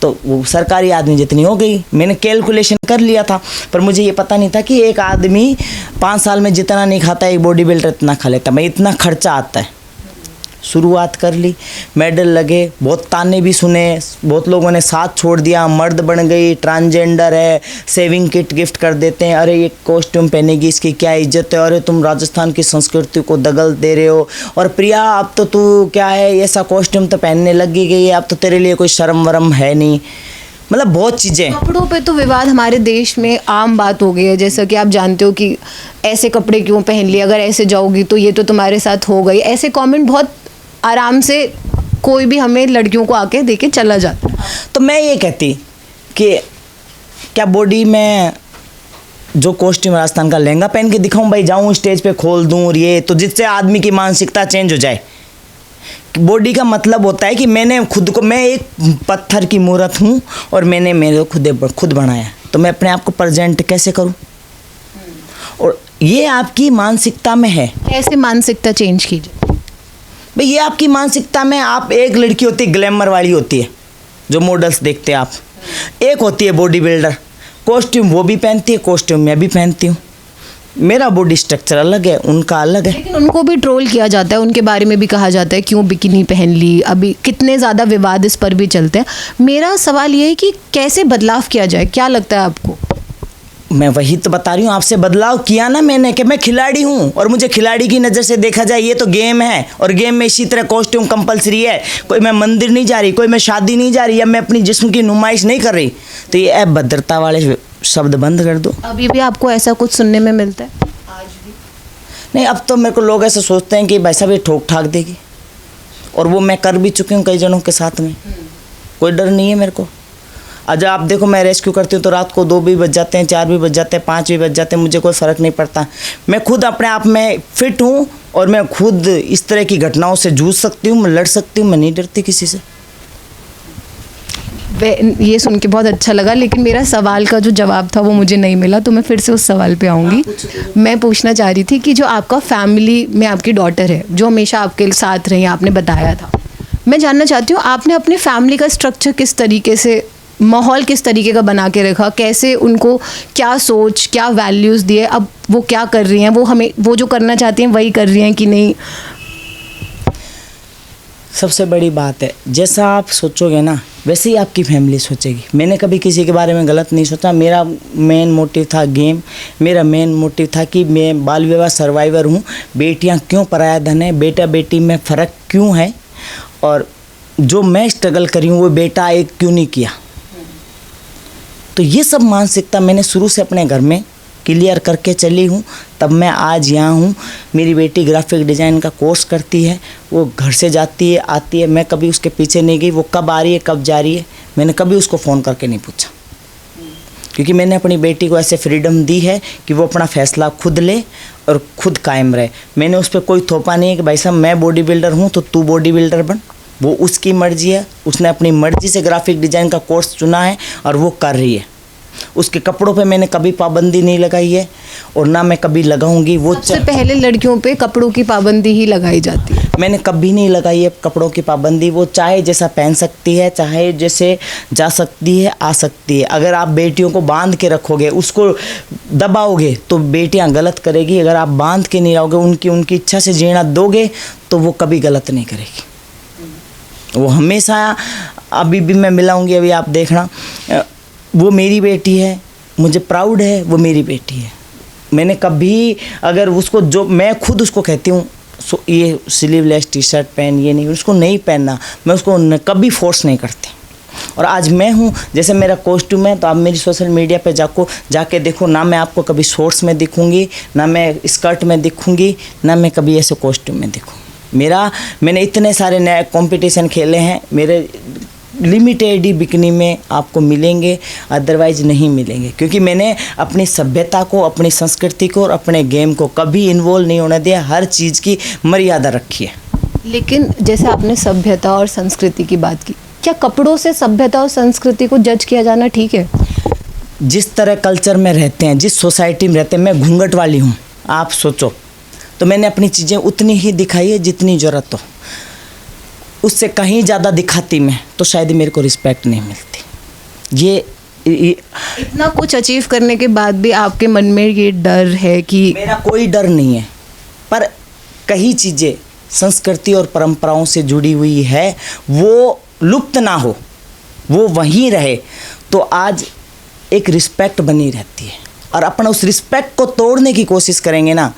तो वो सरकारी आदमी जितनी हो गई। मैंने कैलकुलेशन कर लिया था, पर मुझे ये पता नहीं था कि एक आदमी 5 साल में जितना नहीं खाता एक बॉडी बिल्डर इतना खा लेता। मैं इतना खर्चा आता है। शुरुआत कर ली, मेडल लगे, बहुत ताने भी सुने, बहुत लोगों ने साथ छोड़ दिया, मर्द बन गई, ट्रांसजेंडर है, सेविंग किट गिफ्ट कर देते हैं, अरे ये कॉस्ट्यूम पहनेगी इसकी क्या इज्जत है, अरे तुम राजस्थान की संस्कृति को दगल दे रहे हो, और प्रिया अब तो तू क्या है, ऐसा कॉस्ट्यूम तो पहनने लगी गई है, अब तो तेरे लिए कोई शर्म वरम है नहीं। मतलब बहुत चीज़ें। कपड़ों पे तो विवाद हमारे देश में आम बात हो गई है, जैसा कि आप जानते हो कि ऐसे कपड़े क्यों पहन लिए, अगर ऐसे जाओगी तो ये तो तुम्हारे साथ हो गई। ऐसे कमेंट बहुत आराम से कोई भी हमें लड़कियों को आके देके चला जाता है। तो मैं ये कहती कि क्या बॉडी में जो कॉस्ट्यूम राजस्थान का लहंगा पहन के दिखाऊं, भाई जाऊं स्टेज पे खोल दूं और ये, तो जिससे आदमी की मानसिकता चेंज हो जाए। बॉडी का मतलब होता है कि मैंने खुद को, मैं एक पत्थर की मूर्त हूँ और मैंने मेरे खुद बनाया, तो मैं अपने आप को प्रेजेंट कैसे करूँ, और ये आपकी मानसिकता में है। कैसे मानसिकता चेंज कीजिए? भाई ये आपकी मानसिकता में, आप एक लड़की होती है ग्लैमर वाली होती है जो मॉडल्स देखते हैं आप, एक होती है बॉडी बिल्डर, कॉस्ट्यूम वो भी पहनती है, कॉस्ट्यूम मैं भी पहनती हूँ। मेरा बॉडी स्ट्रक्चर अलग है, उनका अलग है। लेकिन उनको भी ट्रोल किया जाता है, उनके बारे में भी कहा जाता है क्यों बिकिनी पहन ली, अभी कितने ज़्यादा विवाद इस पर भी चलते हैं। मेरा सवाल ये है कि कैसे बदलाव किया जाए, क्या लगता है आपको? मैं वही तो बता रही हूँ आपसे, बदलाव किया ना मैंने, कि मैं खिलाड़ी हूँ और मुझे खिलाड़ी की नज़र से देखा जाए। ये तो गेम है और गेम में इसी तरह कॉस्ट्यूम कंपलसरी है। कोई मैं मंदिर नहीं जा रही, कोई मैं शादी नहीं जा रही, या मैं अपनी जिस्म की नुमाइश नहीं कर रही, तो ये अभद्रता वाले शब्द बंद कर दो। अभी भी आपको ऐसा कुछ सुनने में मिलता है? आज भी नहीं, अब तो मेरे को लोग ऐसे सोचते हैं कि भाई साहब ये ठोक ठाक देगी, और वो मैं कर भी चुकी हूँ कई जनों के साथ में। कोई डर नहीं है मेरे को। आज आप देखो मैं रेस्क्यू करती हूँ तो रात को 2 भी बज जाते हैं, 4 भी बज जाते हैं, 5 भी बज जाते हैं, मुझे कोई फ़र्क नहीं पड़ता। मैं खुद अपने आप में फिट हूँ और मैं खुद इस तरह की घटनाओं से जूझ सकती हूँ, मैं लड़ सकती हूँ, मैं नहीं डरती किसी से। ये सुन के बहुत अच्छा लगा, लेकिन मेरा सवाल का जो जवाब था वो मुझे नहीं मिला, तो मैं फिर से उस सवाल पे आऊँगी। मैं पूछना चाह रही थी कि जो आपका फैमिली में आपकी डॉटर है जो हमेशा आपके साथ रही, आपने बताया था, मैं जानना चाहती हूँ आपने अपने फैमिली का स्ट्रक्चर किस तरीके से, माहौल किस तरीके का बना के रखा, कैसे उनको क्या सोच, क्या वैल्यूज़ दिए, अब वो क्या कर रही हैं, वो हमें वो जो करना चाहती हैं वही कर रही हैं कि नहीं? सबसे बड़ी बात है, जैसा आप सोचोगे ना वैसे ही आपकी फैमिली सोचेगी। मैंने कभी किसी के बारे में गलत नहीं सोचा। मेरा मेन मोटिव था गेम, मेरा मेन मोटिव था कि मैं बाल विवाह सर्वाइवर हूँ। बेटियाँ क्यों पराया धन है, बेटा बेटी में फ़र्क क्यों है, और जो मैं स्ट्रगल करी हूँ वो बेटा एक क्यों नहीं किया। तो ये सब मानसिकता मैंने शुरू से अपने घर में क्लियर करके चली हूँ, तब मैं आज यहाँ हूँ। मेरी बेटी ग्राफिक डिज़ाइन का कोर्स करती है, वो घर से जाती है आती है, मैं कभी उसके पीछे नहीं गई, वो कब आ रही है कब जा रही है मैंने कभी उसको फ़ोन करके नहीं पूछा, क्योंकि मैंने अपनी बेटी को ऐसे फ्रीडम दी है कि वो अपना फ़ैसला खुद ले और खुद कायम रहे। मैंने उस पर कोई थोपा नहीं है कि भाई साहब मैं बॉडी बिल्डर हूँ तो तू बॉडी बिल्डर बन। वो उसकी मर्ज़ी है, उसने अपनी मर्ज़ी से ग्राफिक डिज़ाइन का कोर्स चुना है और वो कर रही है। उसके कपड़ों पे मैंने कभी पाबंदी नहीं लगाई है और ना मैं कभी लगाऊंगी। वो सबसे पहले लड़कियों पे कपड़ों की पाबंदी ही लगाई जाती है। मैंने कभी नहीं लगाई है कपड़ों की पाबंदी। वो चाहे जैसा पहन सकती है, चाहे जैसे जा सकती है, आ सकती है। अगर आप बेटियों को बांध के रखोगे, उसको दबाओगे तो बेटियां गलत करेगी। अगर आप बांध के नहीं रहोगे, उनकी इच्छा से जीना दोगे तो वो कभी गलत नहीं करेगी। वो हमेशा, अभी भी मैं मिलाऊंगी, अभी आप देखना, वो मेरी बेटी है, मुझे प्राउड है, वो मेरी बेटी है। मैंने कभी, अगर उसको, जो मैं खुद उसको कहती हूँ ये स्लीवलेस टी शर्ट पहन, ये नहीं, उसको नहीं पहनना, मैं उसको कभी फोर्स नहीं करती। और आज मैं हूँ, जैसे मेरा कॉस्ट्यूम है, तो आप मेरी सोशल मीडिया पे जाके देखो ना, मैं आपको कभी शॉर्ट्स में दिखूँगी, ना मैं स्कर्ट में दिखूँगी, ना मैं कभी ऐसे कॉस्ट्यूम में दिखूँ। मैंने इतने सारे नए कंपटीशन खेले हैं, मेरे लिमिटेड ही बिकनी में आपको मिलेंगे, अदरवाइज नहीं मिलेंगे, क्योंकि मैंने अपनी सभ्यता को, अपनी संस्कृति को और अपने गेम को कभी इन्वॉल्व नहीं होने दिया। हर चीज़ की मर्यादा रखी है। लेकिन जैसे आपने सभ्यता और संस्कृति की बात की, क्या कपड़ों से सभ्यता और संस्कृति को जज किया जाना ठीक है? जिस तरह कल्चर में रहते हैं, जिस सोसाइटी में रहते हैं, मैं घूंघट वाली हूँ, आप सोचो, तो मैंने अपनी चीज़ें उतनी ही दिखाई है जितनी ज़रूरत हो। उससे कहीं ज़्यादा दिखाती मैं तो शायद मेरे को रिस्पेक्ट नहीं मिलती। ये इतना कुछ अचीव करने के बाद भी आपके मन में ये डर है कि? मेरा कोई डर नहीं है, पर कई चीज़ें संस्कृति और परंपराओं से जुड़ी हुई है, वो लुप्त ना हो, वो वहीं रहे, तो आज एक रिस्पेक्ट बनी रहती है। और अपन उस रिस्पेक्ट को तोड़ने की कोशिश करेंगे ना,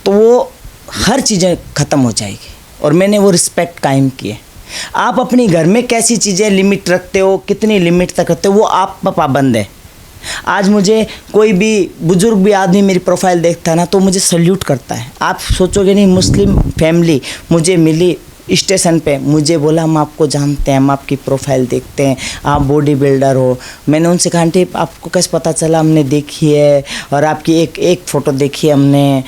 तो वो हर चीज़ें ख़त्म हो जाएगी। और मैंने वो रिस्पेक्ट कायम की है। आप अपनी घर में कैसी चीज़ें लिमिट रखते हो, कितनी लिमिट तक रखते हो, वो आप पर पाबंद है। आज मुझे कोई भी बुजुर्ग भी आदमी मेरी प्रोफाइल देखता है ना, तो मुझे सल्यूट करता है। आप सोचोगे नहीं, मुस्लिम फैमिली मुझे मिली स्टेशन पे, मुझे बोला हम आपको जानते हैं, हम आपकी प्रोफाइल देखते हैं, आप बॉडी बिल्डर हो। मैंने उनसे कहा आंटी आपको कैसे पता चला? हमने देखी है और आपकी एक फ़ोटो देखी है हमने,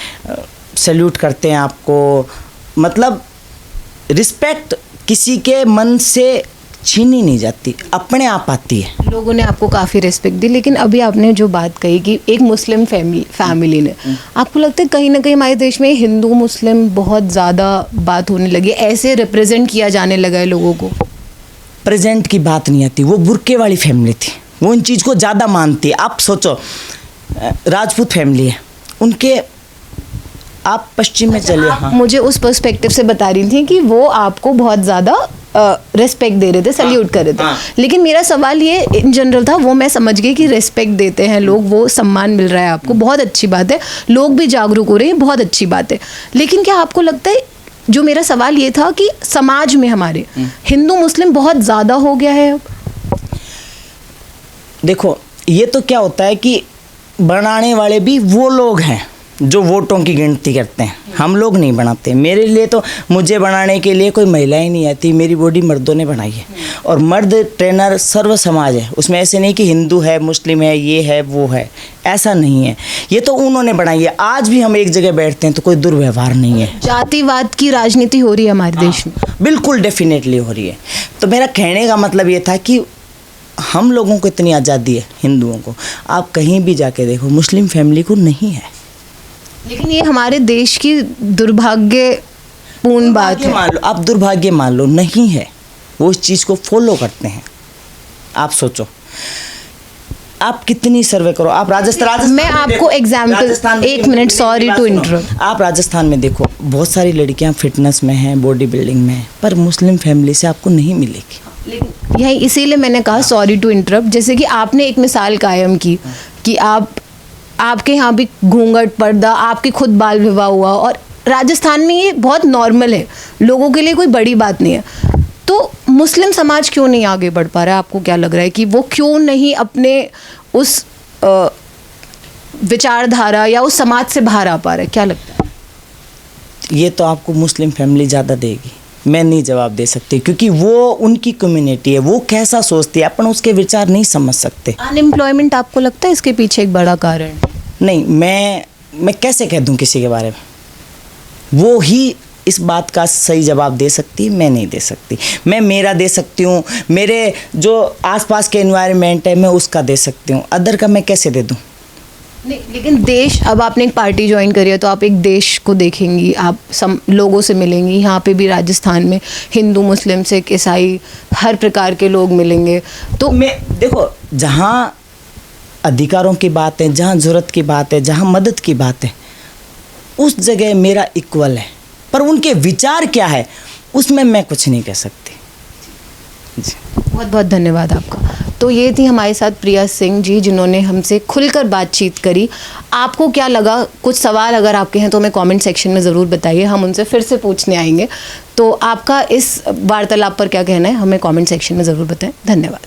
सल्यूट करते हैं आपको। मतलब रिस्पेक्ट किसी के मन से छीनी नहीं जाती, अपने आप आती है। लोगों ने आपको काफ़ी रिस्पेक्ट दी, लेकिन अभी आपने जो बात कही कि एक मुस्लिम फैमिली ने, आपको लगता है कहीं ना कहीं हमारे देश में हिंदू मुस्लिम बहुत ज़्यादा बात होने लगी, ऐसे रिप्रेजेंट किया जाने लगा है लोगों को? प्रेजेंट की बात नहीं आती, वो बुर्के वाली फैमिली थी, वो इन चीज़ को ज़्यादा मानती है। आप सोचो, राजपूत फैमिली है उनके, आप पश्चिम में चलिए। हाँ, मुझे उस पर्सपेक्टिव से बता रही थी कि वो आपको बहुत ज़्यादा रिस्पेक्ट दे रहे थे, सल्यूट कर रहे थे। हाँ। लेकिन मेरा सवाल ये इन जनरल था, वो मैं समझ गई कि रिस्पेक्ट देते हैं लोग, वो सम्मान मिल रहा है आपको, बहुत अच्छी बात है, लोग भी जागरूक हो रहे हैं, बहुत अच्छी बात है। लेकिन क्या आपको लगता है, जो मेरा सवाल ये था कि समाज में हमारे हिंदू मुस्लिम बहुत ज़्यादा हो गया है अब? देखो, ये तो क्या होता है कि बनाने वाले भी वो लोग हैं जो वोटों की गिनती करते हैं, हम लोग नहीं बनाते। मेरे लिए तो, मुझे बनाने के लिए कोई महिलाएं नहीं आती, मेरी बॉडी मर्दों ने बनाई है। और मर्द ट्रेनर सर्व समाज है, उसमें ऐसे नहीं कि हिंदू है, मुस्लिम है, ये है, वो है, ऐसा नहीं है। ये तो उन्होंने बनाई है। आज भी हम एक जगह बैठते हैं तो कोई दुर्व्यवहार नहीं है। जातिवाद की राजनीति हो रही है हमारे देश में? बिल्कुल, डेफिनेटली हो रही है। तो मेरा कहने का मतलब ये था कि हम लोगों को इतनी आज़ादी है, हिंदुओं को, आप कहीं भी जाके देखो, मुस्लिम फैमिली को नहीं है। लेकिन ये हमारे देश की दुर्भाग्यपूर्ण बात है। मान लो, आप दुर्भाग्य मान लो, नहीं है, वो इस चीज़ को फॉलो करते हैं। आप सोचो, आप कितनी सर्वे करो, आप राजस्थान मैं आपको एग्जाम्पल, एक मिनट, सॉरी टू इंटरप्ट। आप राजस्थान में देखो, बहुत सारी लड़कियां फिटनेस में हैं, बॉडी बिल्डिंग में हैं, पर मुस्लिम फैमिली से आपको नहीं मिलेगी। यही इसीलिए मैंने कहा, सॉरी टू इंटरप्ट, जैसे कि आपने एक मिसाल कायम की कि आपके यहाँ भी घूंघट, पर्दा, आपके खुद बाल विवाह हुआ, और राजस्थान में ये बहुत नॉर्मल है, लोगों के लिए कोई बड़ी बात नहीं है। तो मुस्लिम समाज क्यों नहीं आगे बढ़ पा रहा है? आपको क्या लग रहा है कि वो क्यों नहीं अपने उस विचारधारा या उस समाज से बाहर आ पा रहा है? क्या लगता है? ये तो आपको मुस्लिम फैमिली ज़्यादा देगी, मैं नहीं जवाब दे सकती, क्योंकि वो उनकी कम्युनिटी है, वो कैसा सोचती है अपन उसके विचार नहीं समझ सकते। अनएम्प्लॉयमेंट आपको लगता है इसके पीछे एक बड़ा कारण? नहीं, मैं कैसे कह दूं किसी के बारे में, वो ही इस बात का सही जवाब दे सकती है, मैं नहीं दे सकती। मैं मेरा दे सकती हूँ, मेरे जो आसपास के एनवायरनमेंट है मैं उसका दे सकती हूँ, अदर का मैं कैसे दे दूँ? नहीं, लेकिन देश, अब आपने एक पार्टी ज्वाइन करी है तो आप एक देश को देखेंगी, आप लोगों से मिलेंगी। यहाँ पे भी राजस्थान में हिंदू, मुस्लिम, सिख, ईसाई हर प्रकार के लोग मिलेंगे। तो मैं देखो, जहाँ अधिकारों की बात है, जहाँ ज़रूरत की बात है, जहाँ मदद की बात है, उस जगह मेरा इक्वल है, पर उनके विचार क्या है उसमें मैं कुछ नहीं कह सकती जी। बहुत बहुत धन्यवाद आपका। तो ये थी हमारे साथ प्रिया सिंह जी, जिन्होंने हमसे खुलकर बातचीत करी। आपको क्या लगा? कुछ सवाल अगर आपके हैं तो हमें कमेंट सेक्शन में ज़रूर बताइए, हम उनसे फिर से पूछने आएंगे। तो आपका इस वार्तालाप पर क्या कहना है हमें कमेंट सेक्शन में ज़रूर बताएं। धन्यवाद।